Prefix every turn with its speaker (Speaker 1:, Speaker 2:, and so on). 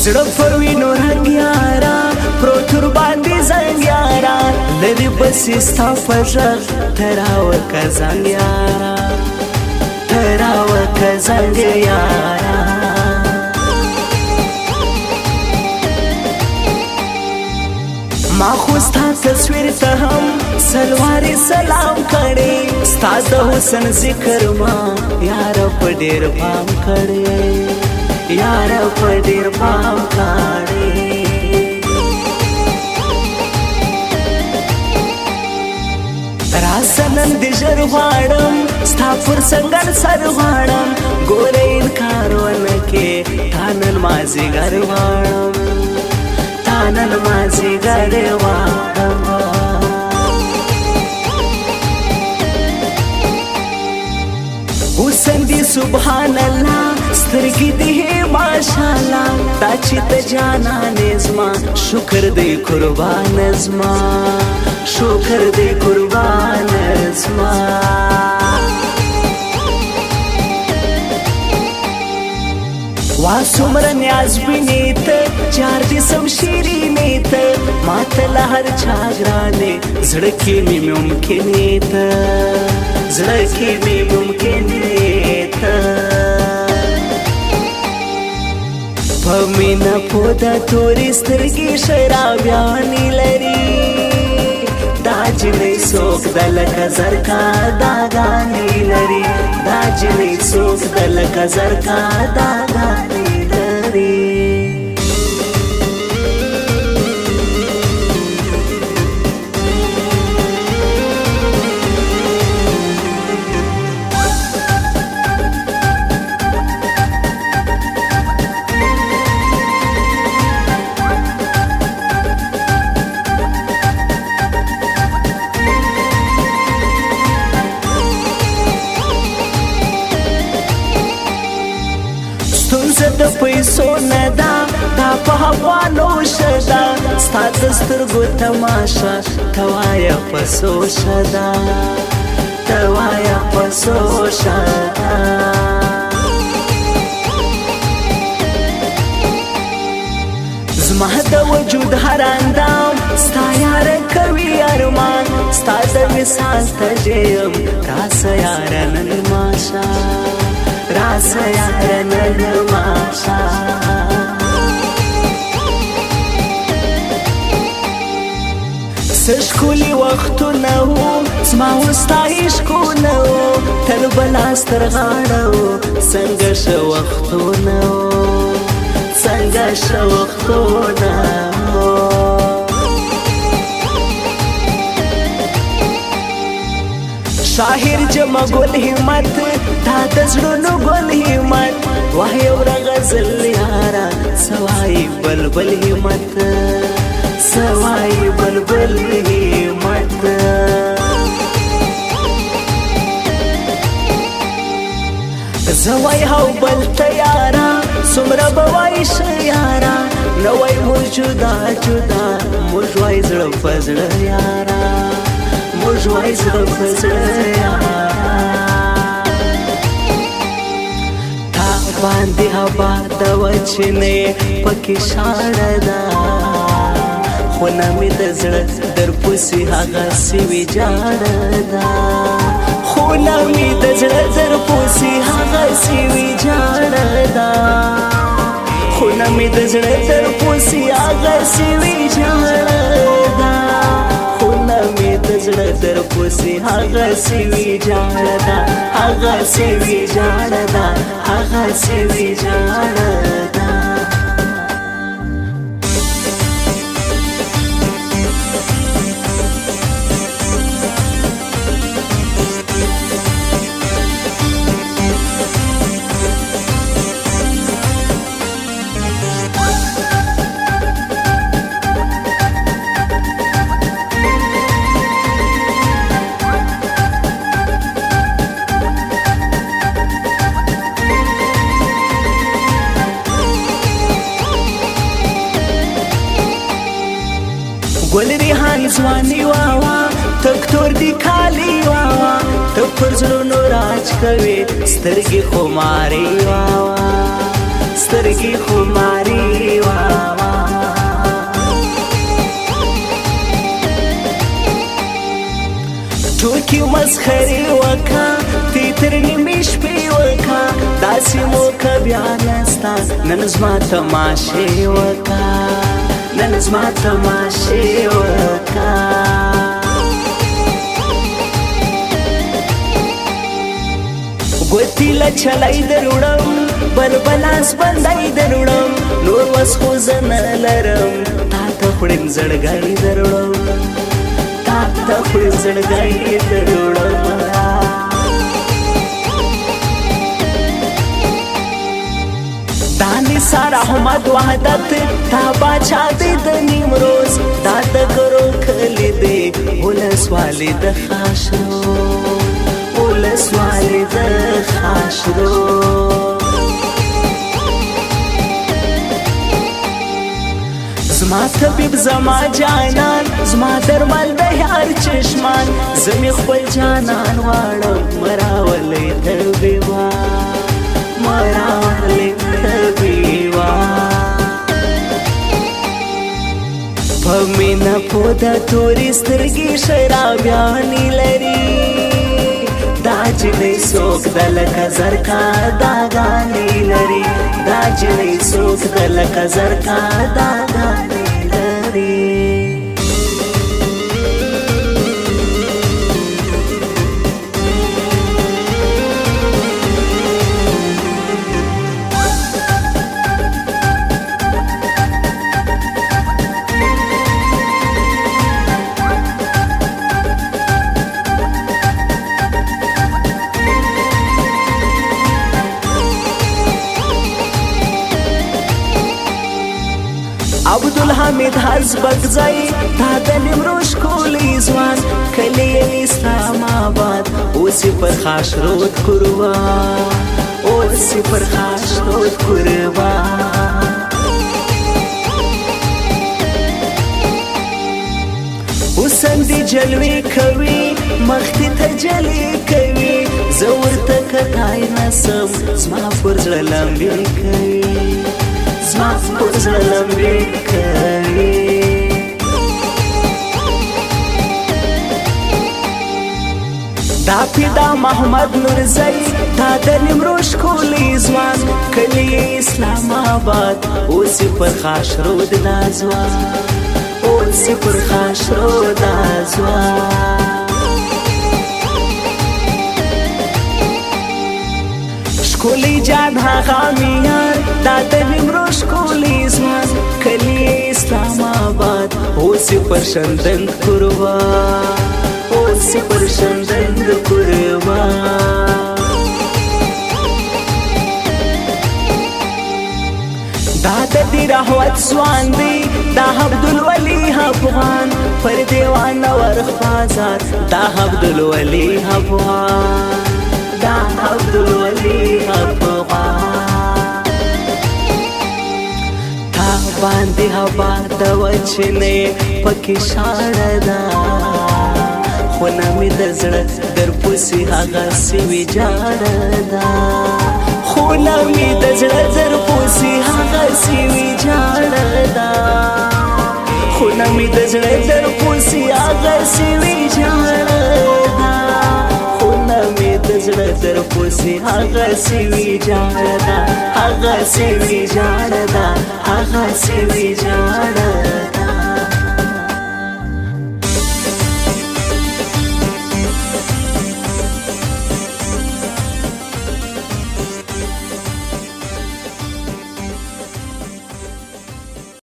Speaker 1: زړه پر وینو رنګ یارا پروتور باندې زنګ یارا لري بسې ستا په غږ تراوکه زنګ یارا تراوکه زنګ یارا ما خو ستا تصویر ته هم سلوارې سلام کړی ستا د حسن ذکر ما یاره په ډېر پام کړی یاره په ډېر پام کړی راسه نن دې ژر غواړم ستا پر سنګر سر غواړم ګوره انکار ونه کې تا نن مازدیګر غواړم تا نن مازدیګر غواړم حسن دی سبحان الله سترګې دې ماشاءالله تا چې ته جانان زما شکر دې قربان زما شکر دې قربان زما وا څومره نیاز وینې ته چار دې سم شیرینې ته ما ته له هر چا ګرانې زړه کې مې ممکنې ته زړه کې مې ممکنې ته په مینه پوده تورې سترګې شرابیانې لري دا جنۍ څوک ده لکه زرکه داګانې لري دا جنۍ څوک ده لکه زرکه داګانې لري د پیسو نه دا په هوانو شدا ستا د سترګو تماشا توایا پسو شدا توایا پسو شدا زما د وجود هر اندام ستا یار کوي ارمان ستا د وصال ته یم راسه یار نن ماشا راسه یار نن ماشا سشکولی وختونه وو زما وستا عشقونه وو تر بلاس تر غاړه وو څنګه شه وختونه وو څنګه شه وختونه وو شاهر جمع ګل همت دا د زړونو ګل همت واه یو غزل یارا سوای بلبل همت سوای بلبل همت زوای هاو بل تیارا سمره بوای شیارا نوای موجودا جدا موجوای زړه فزړه یارا موجوای زړه فزړه یارا تا باندې هوا د وچنې پکې شاړه ده خو نه مې د زړه در پوسې هغه سوي جاړه ده خو نه مې د زړه در پوسې هغه سوي جاړه ده خو نه مې د زړه در پوسې هغه سوي جاړه ده خو نه مې د زړه در پوسې هغه سوي جاړه ده هغه سوي جاړه ده هغه سوي جاړه ده ګل ریحان ځواني واوا تکتور دی کالی واوا ته پر زړونو راج کوي سترګې خماري واوا سترګې خماري واوا مسخرې وکا تیتر نیمې شپې وکا داسې موقع بیا نستا نن زما تماشې وکا نن زما تماشې وکا ګوتې له چلای دروړم بربلاس بندای دروړم نور وس خو زه نه لرم تا ته خوړم زړګی دروړم تا ته خوړم زړګی دروړم دا نثار احمد وحدت تا باچا دی د نیمروز دا د ګرو کلی دی ولسوالي د خاشرو ولسوالي د خاشرو زما طبیب زما جانان زما درمل د هر چشمان زمي خپل جانان واړم مراولې طبيبا مراولې طبيبا پمینا پودا تورې سترګې شرابيانې لري دا جنې څوک د لکه زرکا داغانې لري دا جنې څوک د لکه زرکا داغانې لري عبدالحمید حزبکزی تا د نیمروز ښکلی ځوان کلی اسلام آباد اوس یې پر خاش رود قربان اوس یې پر خاش رود قربان حسن دې جلوې کوي مخې ته جلې کوي زه ورته کتای نسم زما پر زړه لمبې کوي زما پر زړه لمبې کوي دا پیدا محمد نورزی دا د نیمروز ښکلی ځوان کلی اسلام آباد اوس یې پر خاش رود دا ځوان اوس یې پر خاش رود دا ځوان ښکلی جان هغه میار دا د نیمروز ښکلی ځوان کلی اسلام آباد اوس یې پر شندند قربان اوس یې پر شندند قربان دا د دې رحوت ځوان دی دا عبدالولي افغان پر دیوان ورخ بازار دا عبدالولي افغان دا عبدالولي افغان تا باندې هوا د وچنې پکې شاړه ده خونه مې د زړه در پسې هغه سوي جاړه ده خونه مې د زړه در پسې هغه سوي جاړه ده خونه مې د زړه در پسې هغه سوي جاړه ده خونه مې د زړه در پسې هغه سوي جاړه ده هغه سوي جاړه ده هغه سوي جاړه ده